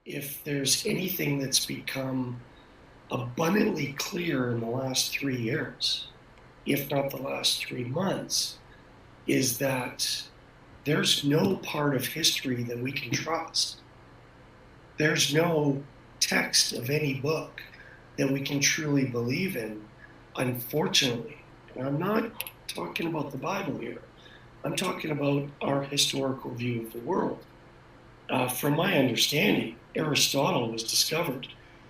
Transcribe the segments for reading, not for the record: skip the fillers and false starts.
if there's anything that's become abundantly clear in the last 3 years, if not the last 3 months, is that there's no part of history that we can trust. There's no text of any book that we can truly believe in, unfortunately. And I'm not talking about the Bible here. I'm talking about our historical view of the world. From my understanding, Aristotle was discovered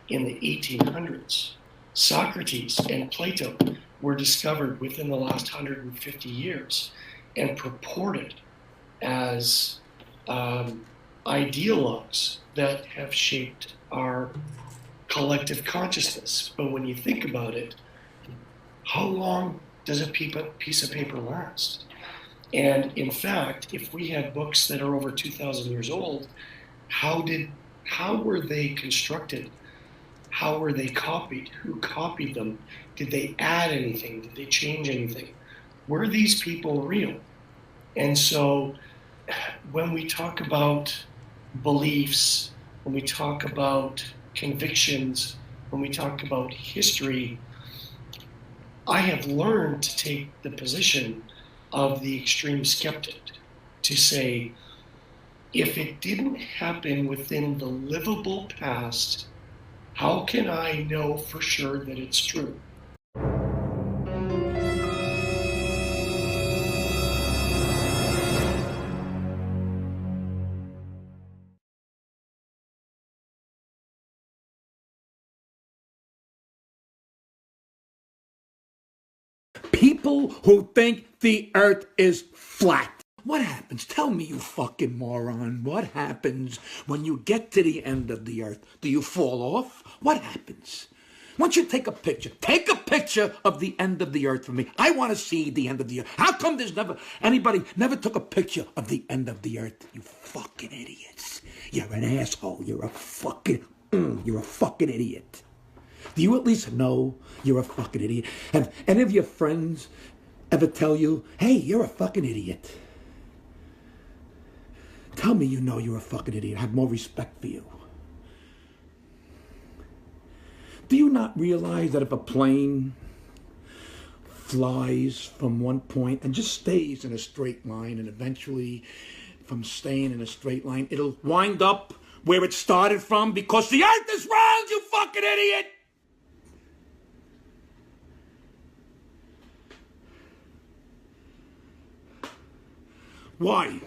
in the 1800s. Socrates and Plato were discovered within the last 150 years and purported as ideologues that have shaped our collective consciousness. But when you think about it, how long does a piece of paper last? And in fact, if we have books that are over 2,000 years old, how were they constructed? How were they copied? Who copied them? Did they add anything? Did they change anything? Were these people real? And so when we talk about beliefs, when we talk about convictions, when we talk about history, I have learned to take the position of the extreme skeptic, to say, if it didn't happen within the livable past, how can I know for sure that it's true? People who think the earth is flat. What happens? Tell me, you fucking moron. What happens when you get to the end of the earth? Do you fall off? What happens? Once you take a picture of the end of the earth for me. I want to see the end of the earth. How come there's anybody never took a picture of the end of the earth? You fucking idiots. You're an asshole. You're a fucking idiot. Do you at least know you're a fucking idiot? Have any of your friends ever tell you, hey, you're a fucking idiot? Tell me you know you're a fucking idiot. I have more respect for you. Do you not realize that if a plane flies from one point and just stays in a straight line, and eventually from staying in a straight line, it'll wind up where it started from because the earth is round, you fucking idiot! Why?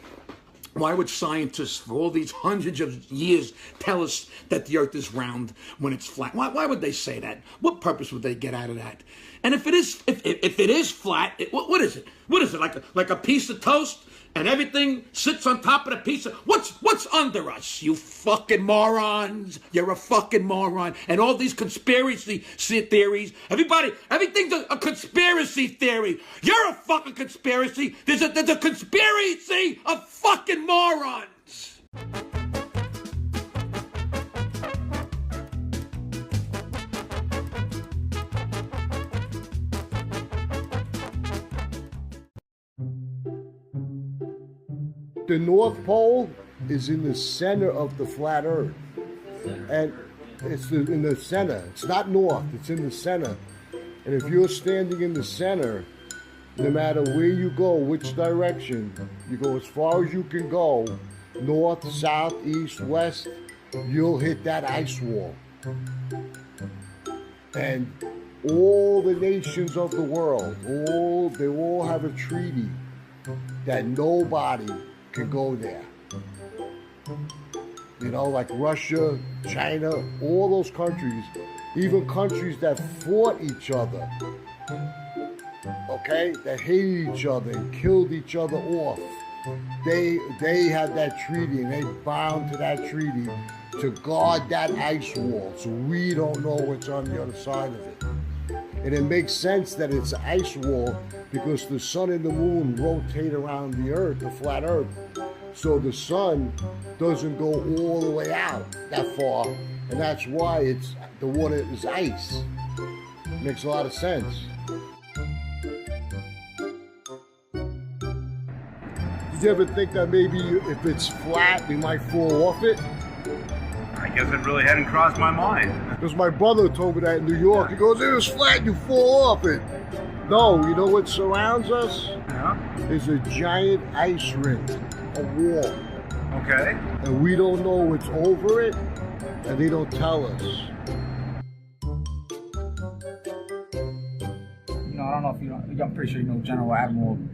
Why would scientists for all these hundreds of years tell us that the earth is round when it's flat? Why would they say that? What purpose would they get out of that? And if it is flat, what is it? What is it, like a piece of toast and everything sits on top of the piece of... What's under us, you fucking morons? You're a fucking moron. And all these conspiracy theories, everything's a conspiracy theory. You're a fucking conspiracy. There's a conspiracy of fucking morons. The North Pole is in the center of the flat Earth. And it's in the center. It's not north, it's in the center. And if you're standing in the center, no matter where you go, which direction, you go as far as you can go, north, south, east, west, you'll hit that ice wall. And all the nations of the world, they all have a treaty that nobody can go there. You know, like Russia, China, all those countries, even countries that fought each other, okay, that hated each other and killed each other off, they had that treaty, and they bound to that treaty to guard that ice wall so we don't know what's on the other side of it. And it makes sense that it's an ice wall because the sun and the moon rotate around the earth, the flat earth. So the sun doesn't go all the way out that far, and that's why the water is ice. Makes a lot of sense. Did you ever think that maybe if it's flat, we might fall off it? guess it really hadn't crossed my mind. Because my brother told me that in New York. He goes, it was flat, you fall off it. No, you know what surrounds us? Yeah. Is a giant ice ring, a wall. Okay. And we don't know what's over it, and they don't tell us. I don't know if you know. I'm pretty sure you know General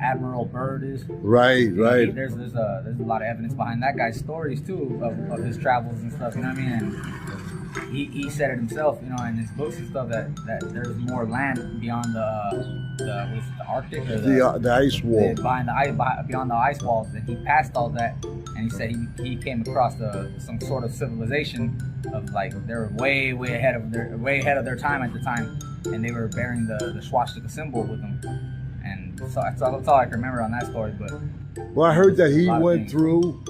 Admiral Byrd is. Right, right. There's a lot of evidence behind that guy's stories too of his travels and stuff. You know what I mean? And he said it himself. You know, in his books and stuff that there's more land beyond the Arctic or the ice wall. Beyond the ice walls. And he passed all that, and he said he came across some sort of civilization of like they were way ahead of their time at the time. And they were bearing the swastika symbol with them, and so that's all I can remember on that story. But well, I heard that he went through,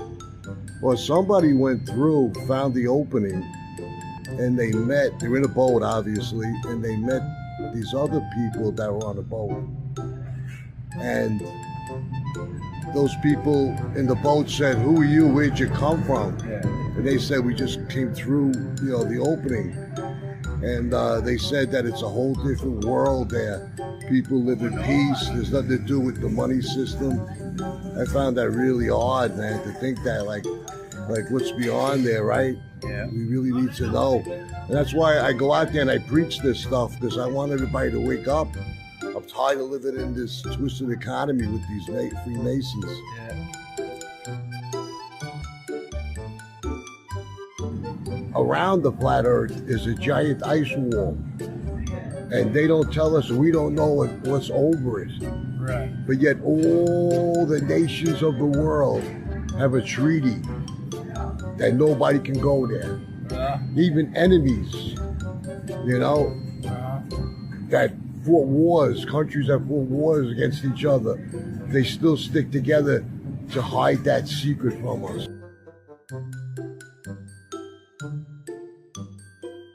or somebody went through, found the opening, and they met. They were in a boat, obviously, and they met these other people that were on the boat, and those people in the boat said, "Who are you? Where'd you come from?" Yeah. And they said, "We just came through, the opening." And they said that it's a whole different world there. People live in peace. There's nothing to do with the money system. I found that really odd, man, to think that, like what's beyond there, right? Yeah. We really need to know. And that's why I go out there and I preach this stuff, because I want everybody to wake up. I'm tired of living in this twisted economy with these Freemasons. Yeah. Around the flat earth is a giant ice wall, and they don't tell us, we don't know what's over it. Right. But yet all the nations of the world have a treaty that nobody can go there. Even enemies, that fought wars, countries that fought wars against each other, they still stick together to hide that secret from us.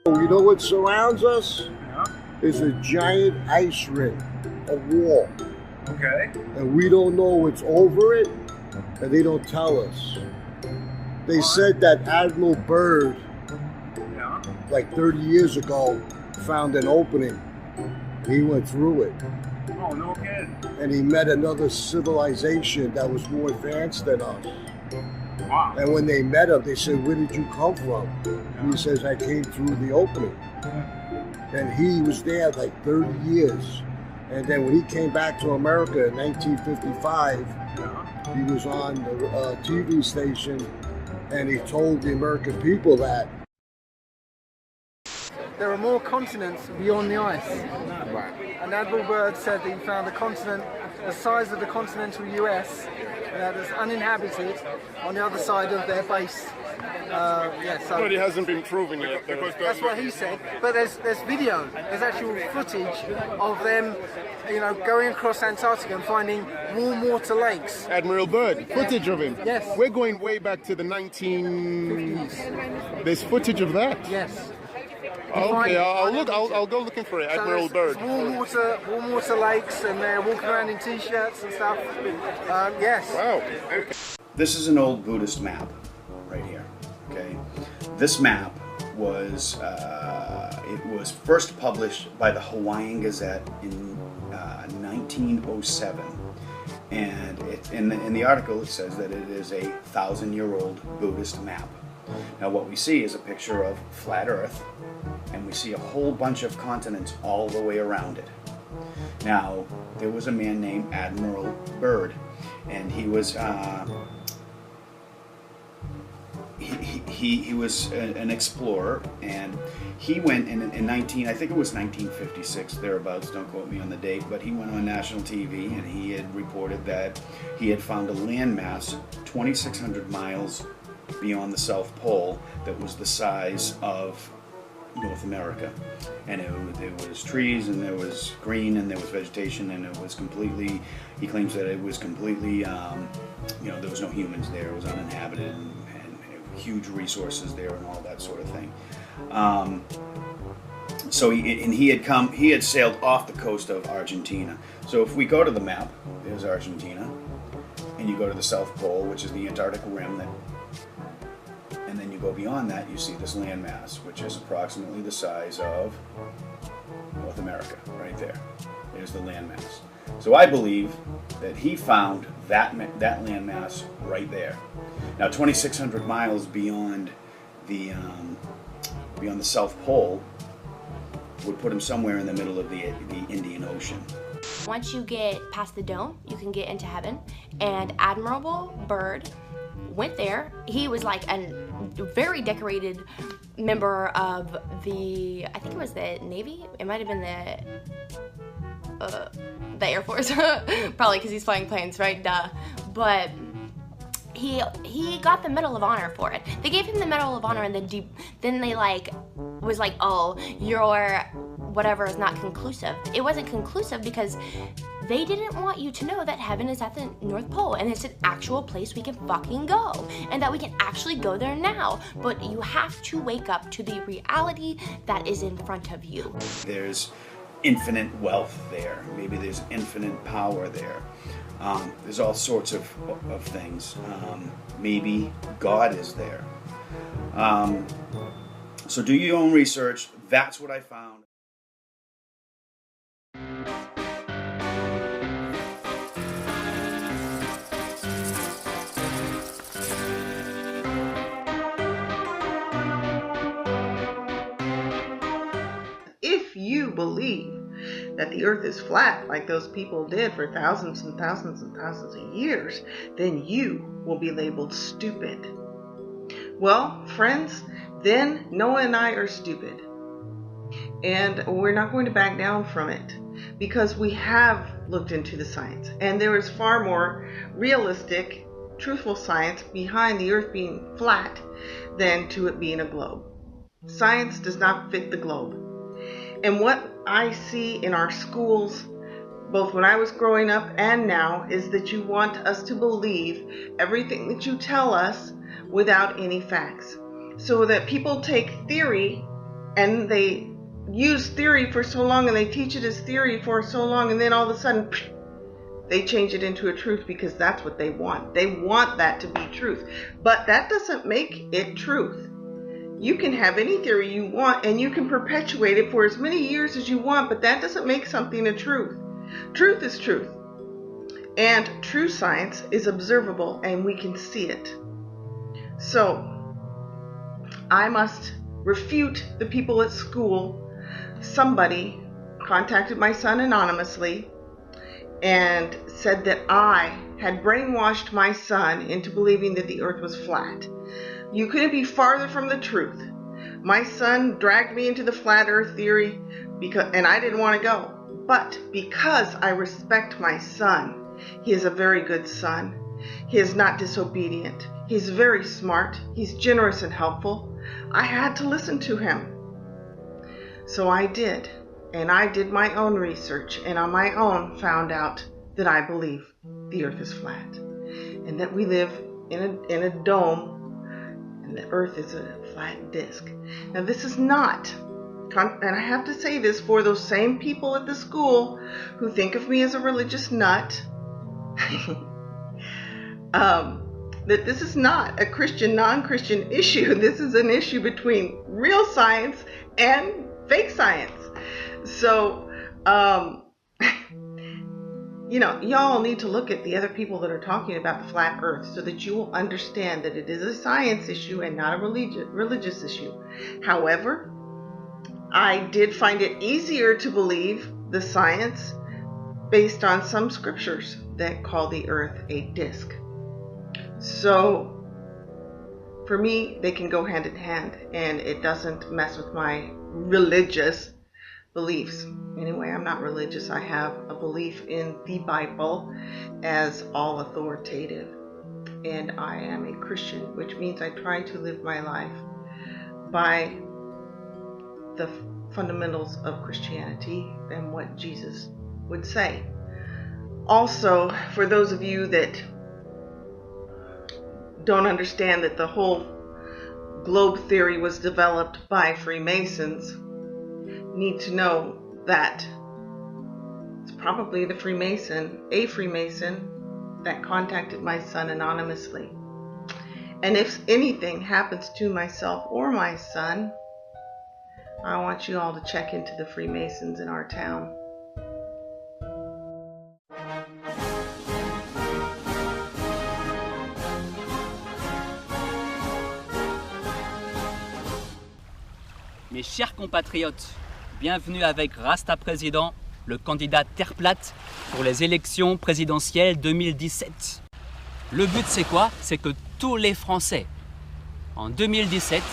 You know what surrounds us? Yeah. Is a giant ice ring, a wall. Okay. And we don't know what's over it, and they don't tell us. They said that Admiral Byrd, Yeah. like 30 years ago, found an opening. He went through it, Oh, no kidding. and he met another civilization that was more advanced than us. Wow. And when they met him, they said, "Where did you come from?" He says, "I came through the opening." And he was there like 30 years. And then when he came back to America in 1955, Yeah. he was on the TV station, and he told the American people that there are more continents beyond the ice. And Admiral Byrd said that he found a continent the size of the continental US that's uninhabited on the other side of their base. So But it hasn't been proven yet. that's what he said. But there's video, there's actual footage of them, going across Antarctica and finding warm water lakes. Admiral Byrd, footage of him. Yes. We're going way back to the 19... There's footage of that? Yes. Okay, I'll go looking for it. Admiral there's Byrd. warm water lakes, and they're walking around in t-shirts and stuff. Yes. Wow. Okay. This is an old Buddhist map right here. Okay, this map was it was first published by the Hawaiian Gazette in 1907, and in the article it says that it is a 1,000-year-old Buddhist map. Now what we see is a picture of flat Earth, and we see a whole bunch of continents all the way around it. Now there was a man named Admiral Byrd, and he was he was an explorer, and he went in 1956 thereabouts, don't quote me on the date, but he went on national TV and he had reported that he had found a landmass 2,600 miles beyond the South Pole that was the size of North America, and there was trees, and there was green, and there was vegetation, and it was completely, he claims that it was completely, there was no humans there, it was uninhabited, and huge resources there and all that sort of thing. So he had sailed off the coast of Argentina. So if we go to the map, there's Argentina, and you go to the South Pole, which is the Antarctic rim, and then you go beyond that, you see this landmass, which is approximately the size of North America, right there. There's the landmass. So I believe that he found that landmass right there. Now, 2,600 miles beyond the South Pole would put him somewhere in the middle of the Indian Ocean. Once you get past the dome, you can get into heaven. And Admiral Byrd went there. He was like a very decorated member of the, I think it was the Navy. It might have been the Air Force, probably because he's flying planes, right? Duh. But he got the Medal of Honor for it. They gave him the Medal of Honor, and then they was like, oh, your whatever is not conclusive. It wasn't conclusive because they didn't want you to know that heaven is at the North Pole and it's an actual place we can fucking go and that we can actually go there now. But you have to wake up to the reality that is in front of you. There's infinite wealth there. Maybe there's infinite power there. There's all sorts of things. Maybe God is there. So do your own research. That's what I found. If you believe that the earth is flat like those people did for thousands and thousands and thousands of years, then you will be labeled stupid. Well, friends, then Noah and I are stupid. And we're not going to back down from it because we have looked into the science. And there is far more realistic, truthful science behind the earth being flat than to it being a globe. Science does not fit the globe. And what I see in our schools, both when I was growing up and now, is that you want us to believe everything that you tell us without any facts. So that people take theory and they use theory for so long and they teach it as theory for so long, and then all of a sudden they change it into a truth because that's what they want. They want that to be truth. But that doesn't make it truth. You can have any theory you want and you can perpetuate it for as many years as you want, but that doesn't make something a truth. Truth is truth. And true science is observable and we can see it. So, I must refute the people at school. Somebody contacted my son anonymously and said that I had brainwashed my son into believing that the earth was flat. You couldn't be farther from the truth. My son dragged me into the flat earth theory and I didn't want to go. But because I respect my son, he is a very good son. He is not disobedient. He's very smart. He's generous and helpful. I had to listen to him. So I did. And I did my own research and on my own found out that I believe the earth is flat and that we live in a dome and the earth is a flat disc. Now this is not, and I have to say this for those same people at the school who think of me as a religious nut, that this is not a Christian, non-Christian issue. This is an issue between real science and fake science. So, y'all need to look at the other people that are talking about the flat earth so that you will understand that it is a science issue and not a religious issue. However, I did find it easier to believe the science based on some scriptures that call the earth a disc. So, for me, they can go hand in hand and it doesn't mess with my religious beliefs. Anyway, I'm not religious. I have a belief in the Bible as all authoritative. And I am a Christian, which means I try to live my life by the fundamentals of Christianity and what Jesus would say. Also, for those of you that don't understand that the whole globe theory was developed by Freemasons, need to know that it's probably a Freemason that contacted my son anonymously. And if anything happens to myself or my son, I want you all to check into the Freemasons in our town. Mes chers compatriotes, bienvenue avec Rasta Président, le candidat terre plate pour les élections présidentielles 2017. Le but c'est quoi? C'est que tous les Français, en 2017,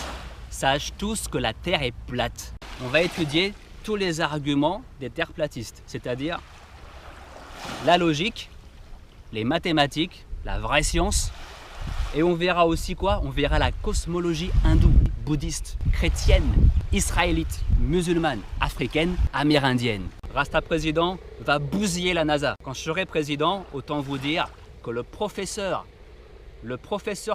sachent tous que la Terre est plate. On va étudier tous les arguments des terreplatistes, c'est-à-dire la logique, les mathématiques, la vraie science, et on verra aussi quoi? On verra la cosmologie hindoue, bouddhiste, chrétienne, israélite, musulmane, africaine, amérindienne. Rasta Président va bousiller la NASA. Quand je serai président, autant vous dire que le professeur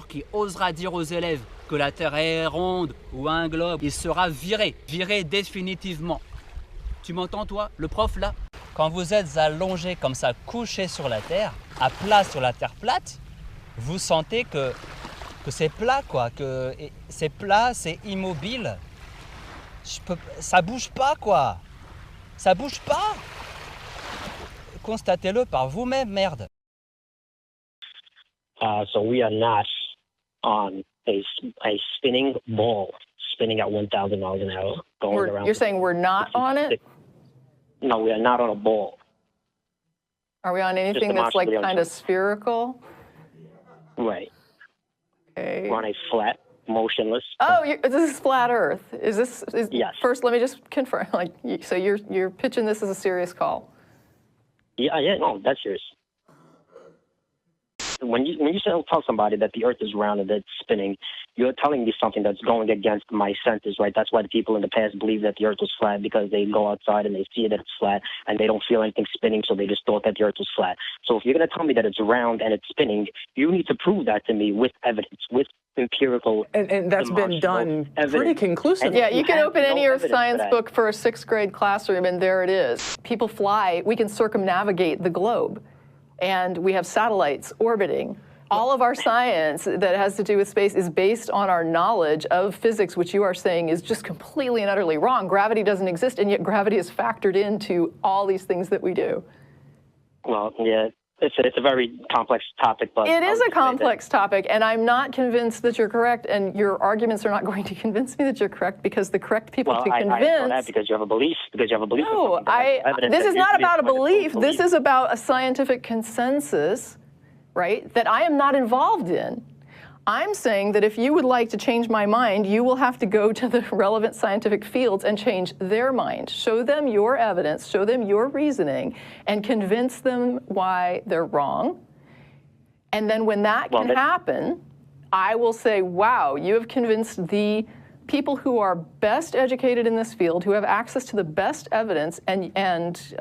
qui osera dire aux élèves que la Terre est ronde ou un globe, il sera viré définitivement. Tu m'entends toi, le prof là? Quand vous êtes allongé comme ça, couché sur la Terre, à plat sur la Terre plate, vous sentez que c'est plat quoi, que c'est plat, c'est immobile. Ça bouge pas quoi. Ça bouge pas. Constatez-le par vous-même, merde. So we are not on a spinning ball, spinning at 1,000 miles an hour, going around. You're saying we're not on it? No, we are not on a ball. Are we on anything that's like kind of spherical? Right. Okay. We're on a flat, motionless. Oh, this is flat Earth. Yes. First, let me just confirm. So you're pitching this as a serious call? Yeah, no, that's serious. When you tell somebody that the Earth is round and that it's spinning, you're telling me something that's going against my senses, right? That's why the people in the past believed that the Earth was flat, because they go outside and they see that it's flat and they don't feel anything spinning, so they just thought that the Earth was flat. So if you're going to tell me that it's round and it's spinning, you need to prove that to me with evidence, with empirical and that's been done pretty conclusively. Yeah, you can open any Earth science book for a 6th grade classroom and there it is. People fly, we can circumnavigate the globe. And we have satellites orbiting. All of our science that has to do with space is based on our knowledge of physics, which you are saying is just completely and utterly wrong. Gravity doesn't exist, and yet gravity is factored into all these things that we do. Well, yeah, it's a very complex topic, but it is a complex topic, and I'm not convinced that you're correct, and your arguments are not going to convince me that you're correct, because the correct people to convince. I know that because you have a belief. No, this is not about a belief. This is about a scientific consensus, right? That I am not involved in. I'm saying that if you would like to change my mind, you will have to go to the relevant scientific fields and change their mind. Show them your evidence, show them your reasoning, and convince them why they're wrong. And then when that can happen, I will say, wow, you have convinced the people who are best educated in this field, who have access to the best evidence, and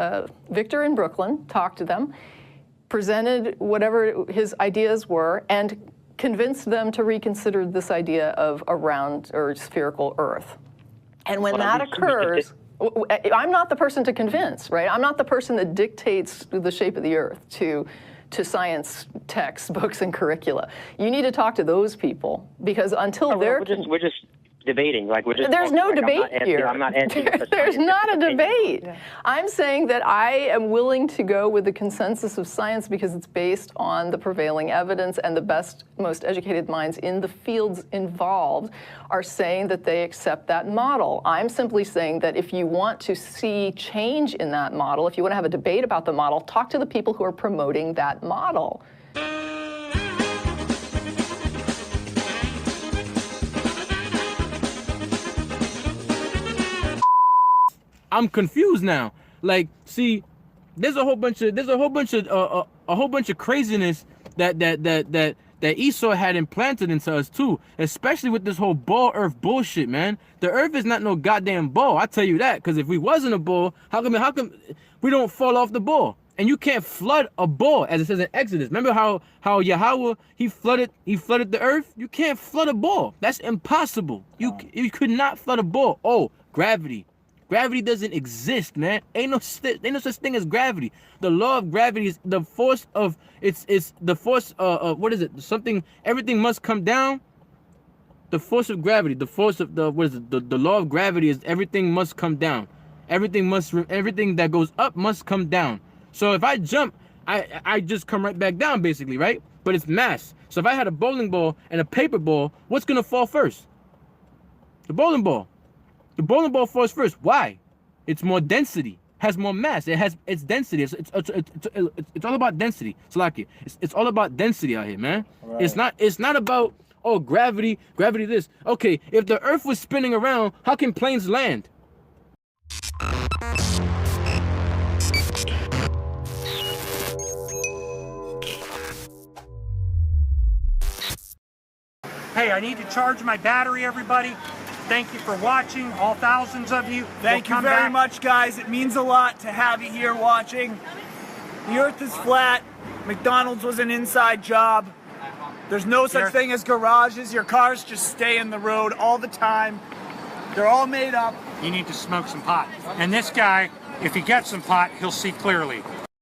Victor in Brooklyn talked to them, presented whatever his ideas were, and convinced them to reconsider this idea of a round or spherical Earth. And when that occurs, I'm not the person to convince, right? I'm not the person that dictates the shape of the Earth to science textbooks and curricula. You need to talk to those people, because until we're just debating. There's no debate here. I'm not answering. There's not a debate. Yeah. I'm saying that I am willing to go with the consensus of science because it's based on the prevailing evidence, and the best, most educated minds in the fields involved are saying that they accept that model. I'm simply saying that if you want to see change in that model, if you want to have a debate about the model, talk to the people who are promoting that model. I'm confused now. Like, see, there's a whole bunch of craziness that Esau had implanted into us too, especially with this whole ball Earth bullshit, man. The Earth is not no goddamn ball. I tell you that, because if we wasn't a ball, how come we don't fall off the ball? And you can't flood a ball, as it says in Exodus. Remember how Yahweh he flooded the earth? You can't flood a ball. That's impossible. You could not flood a ball. Oh, gravity. Gravity doesn't exist, man. Ain't no such thing as gravity. The law of gravity is the force of it's the force. What is it? Something. Everything must come down. The force of gravity. The force of the what is it? The law of gravity is everything must come down. Everything that goes up must come down. So if I jump, I just come right back down, basically, right? But it's mass. So if I had a bowling ball and a paper ball, what's gonna fall first? The bowling ball. The bowling ball falls first. Why? It's more density. Has more mass. It has its density. It's all about density. Salaki. It's all about density out here, man. Right. It's not about gravity this. Okay, if the earth was spinning around, how can planes land? Hey, I need to charge my battery, everybody. Thank you for watching, all thousands of you. Thank you very much, guys. It means a lot to have you here watching. The earth is flat. McDonald's was an inside job. There's no such thing as garages. Your cars just stay in the road all the time. They're all made up. You need to smoke some pot. And this guy, if he gets some pot, he'll see clearly.